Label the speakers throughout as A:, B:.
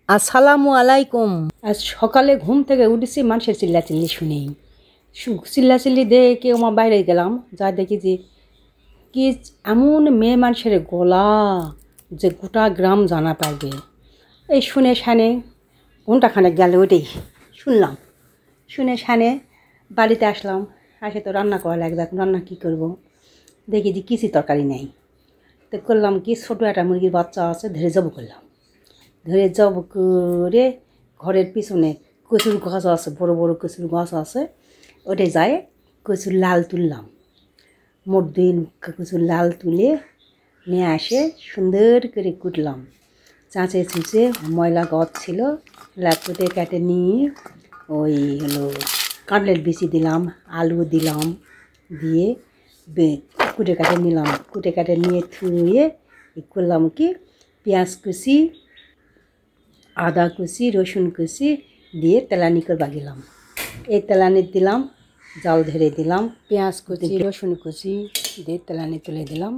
A: আসসালামু আলাইকুম। আজ সকালে ঘুম থেকে উঠেছি মানুষের চিল্লাচিল্লি শুনেই। চিল্লাচিল্লি দেখে আমার বাইরে গেলাম, যা দেখি যে কি এমন মেয়ে মানুষের গলা যে গোটা গ্রাম জানা পারবে। এই শুনে শানে ঘন্টাখানেক গেল ওইটাই শুনলাম। শুনে শানে বাড়িতে আসলাম, আসে তো রান্না করা লাগবে। এখন রান্না কী করব, দেখি যে কিছু তরকারি নেই। তো করলাম কি, ছোটো একটা মুরগির বাচ্চা আছে, ধরে জব করলাম। ধরে জব করে ঘরের পিছনে কচুর গাছ আছে, বড় বড় কচুর গাছ আছে, ওটাই যায় কচুর লাল তুললাম। মোট দিন কচুর লাল তুলে নিয়ে আসে সুন্দর করে কুটলাম। চাঁচে চুচে ময়লা গদ ছিল, কুটে কেটে নিয়ে ওই হলো কাটলেট বিচি দিলাম, আলু দিলাম, দিয়ে কুটে কাটে নিলাম। কুটে কাটে নিয়ে ধুয়ে করলাম কি, পেঁয়াজ কুচি, আদা কুচি, রসুন কুচি দিয়ে তেলানি করে বাগিলাম। এই তেলানি দিলাম, জাল ধরে দিলাম, পেঁয়াজ কুচি, রসুন কুচি দিয়ে তেলানি তুলে দিলাম।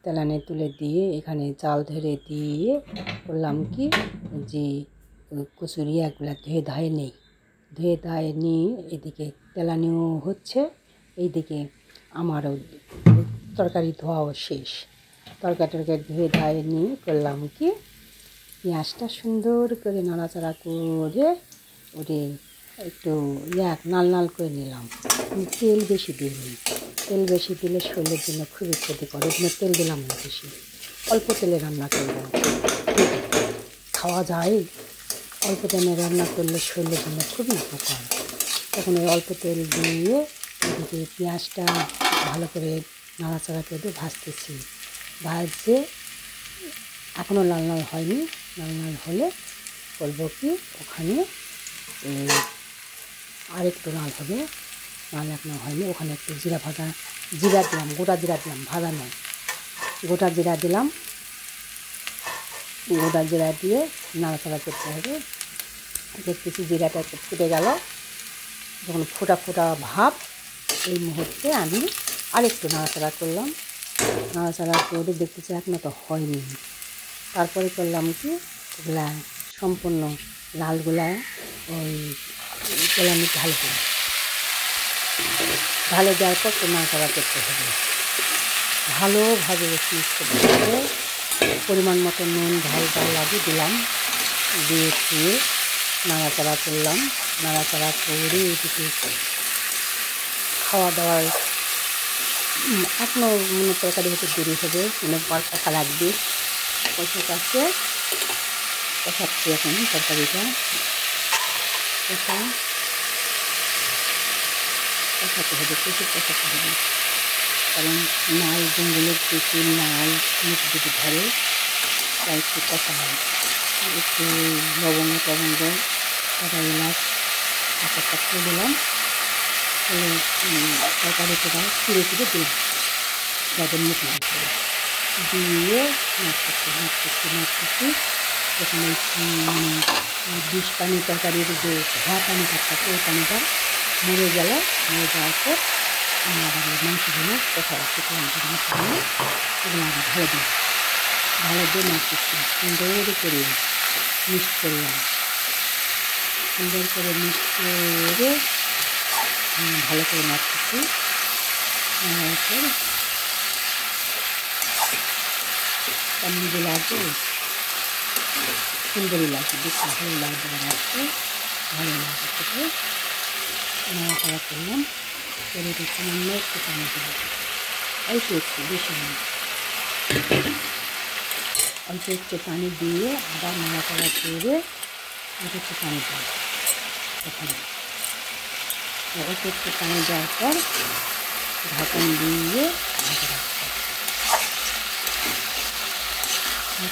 A: তেলানি তুলে দিয়ে এখানে জাল ধরে দিয়ে করলাম কি, যে কচুরিয়াগুলো ধুয়ে ধায়ে নেই। ধুয়ে ধায়ে নিয়ে এদিকে তেলানিও হচ্ছে, এইদিকে আমারও তরকারি ধোয়াও শেষ। তরকারি ধুয়ে ধায়ে নিয়ে করলাম কি, পেঁয়াজটা সুন্দর করে নাড়াচাড়া করে ওরে একটু লাল লাল করে নিলাম। তেল বেশি দিইনি, তেল বেশি দিলে শরীরের জন্য খুবই ক্ষতি করে, তেল দিলাম না বেশি, অল্প তেলে রান্না করলাম। খাওয়া যায়, অল্প তেলে রান্না করলে শরীরের জন্য খুবই উপকার। তখন ওই অল্প তেল দিয়ে এদিকে পেঁয়াজটা ভালো করে নাড়াচাড়া করে ভাজতেছি। ভাজতে এখনও লাল লাল হয়নি, লাল লাল হলে বলবো কি, ওখানে আরেকটু লাল হবে, লাল এখনও হয়নি, ওখানে একটু জিরা দিলাম, গোটা জিরা দিলাম, ভাজা নয়, গোটা জিরা দিলাম। গোটা জিরা দিয়ে নাড়াচাড়া করতে হবে। দেখতেছি জিরাটা একটু ফুটে গেল, যখন ফোটা ফোটা ভাব, এই মুহূর্তে আমি আরেকটু নাড়াচাড়া করলাম। নাড়াচাড়া করে দেখতেছি এখনও তো হয়নি। তারপরে করলাম কি, ওগুলা সম্পূর্ণ লালগুলা ওই তেলানি ঢালে দেওয়ার পর একটু নাড়াচাড়া করতে হবে, ভালোভাবে মিক্স করতে হবে। পরিমাণ মতো নুন ঝাল লাগিয়ে দিলাম, দিয়ে ধুয়ে নাড়াচাড়া করলাম। নাড়াচাড়া করে এদিকে খাওয়া দাওয়ার এখনও তরকারি হতে দেরি হবে, কষা লাগবে। কষাচ্ছে এখন তরকারিটা কষাতে হবে, প্রচুর কষাতে হবে, কারণ নাল জঙ্গলের প্রচুর নাল মুখ যদি ধরে, তাই একটু কষা হয়। একটু লবঙ্গ সাদা এলাচ একটা করে দিলাম, তরকারিটা ফিরে দিই, যাদের মুখ না দিয়ে নাচতেছি। এখানে বিষ পানি তরকারির যে ধোয়া পানিটা থাকে, ওই পানিটা মরে যাওয়ার পর আমি আবার মাংসগুলো কোথাও রাখতে মাংসগুলো এগুলো আবার ভালো দিয়ে নাচতেছি। সুন্দর করে মিক্স করলাম, সুন্দর করে মিক্স করে ভালো করে নাচতেছি। কেমন লাগবে, সুন্দরই লাগবে, দেখতে ভালো লাগবে, রাখতে ভালো লাগবে খেতে। নাড়াচাড়া করলাম, করে দিচ্ছি সামান্য একটু পানি দেবো, অল্প একটু, বেশি না, অল্প একটু পানি দিয়ে আবার নাড়াচাড়া করে একটু পানি দেবো। ওখানে অল্প একটু পানি দেওয়ার পর ঢাকন দিয়ে ঢাকা রাখতে।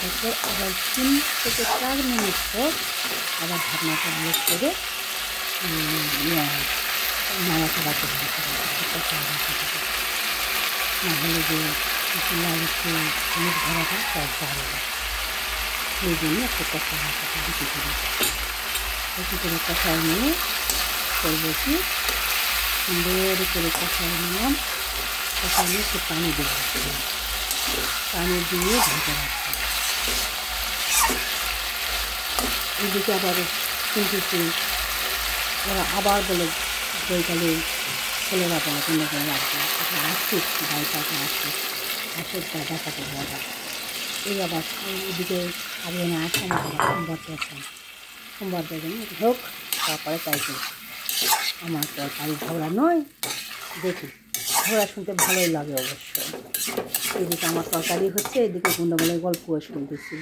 A: তারপর আবার 3 থেকে 4 মিনিট পর আবার ঢাকনাটা দিয়ে করে নাড়াচাড়া করে দিতে হবে, নাহলে যে লাল একটু মুখ ধরাটা সব ভালো লাগে। সেই জন্য একটু কষা রাখাটা বেশি করে কষায় নিয়ে করবো কি, সুন্দর করে কষায় নিলাম। কষায় নিয়ে একটু পানি দিয়ে ঢাকা রাখতে। এদিকে আবার শুনতেছি ওরা আবার বলে বইকালে ছেলেরা বলে গন্ডগোল লাগবে, এটা আসুক বাড়িটাকে আসুক দেখাতে হবে। এই আবার এদিকে আগুনে আসে না, সোমবার দেখেন, সোমবার দেখেন হোক, তারপরে চাইছে আমার তো বাড়ি ঝগড়া নয়, দেখি ঝগড়া শুনতে ভালোই লাগে অবশ্য। এদিকে আমার তরকারি হচ্ছে, এদিকে গন্ডগোলের গল্পও শুনতেছি।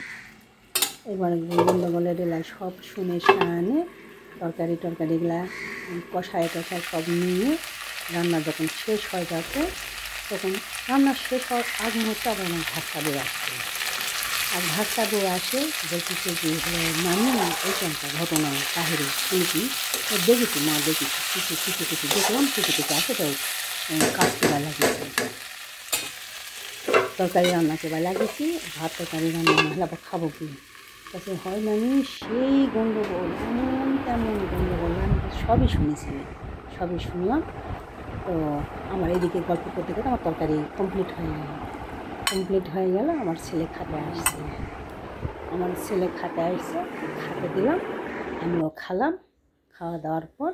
A: এবারে গন্ডগোলের এলাকায় সব শুনে শানে তরকারিগুলা কষায় সব নিয়ে রান্না যখন শেষ হয়ে যাচ্ছে, তখন রান্না শেষ হওয়ার আগ মুহূর্তে আবার আমার ভাতটা বয়ে আসছে। আর ভাতটা বয়ে আসে বলতেছে যে নামি এইখানটা ঘটনা বাহিরে শুনছি, দেখেছি না দেখেছি কিছু দেখলাম, কিছু আসে তো কাজ করা লাগিয়েছে, তরকারি রান্না করে লাগিয়েছি, ভাত তরকারি রান্না না হলে আবার খাবো কি? তাতে হয় মানে সেই গণ্ডগোল, এমন তেমন গণ্ডগোল, আমি সবই শুনেছি, সবই শুনলাম। তো আমার এদিকে গল্প করতে করতে আমার তরকারি কমপ্লিট হয়ে গেল। আমার ছেলে খাতে আসছে, খেতে দিলাম, আমিও খালাম। খাওয়া দাওয়ার পর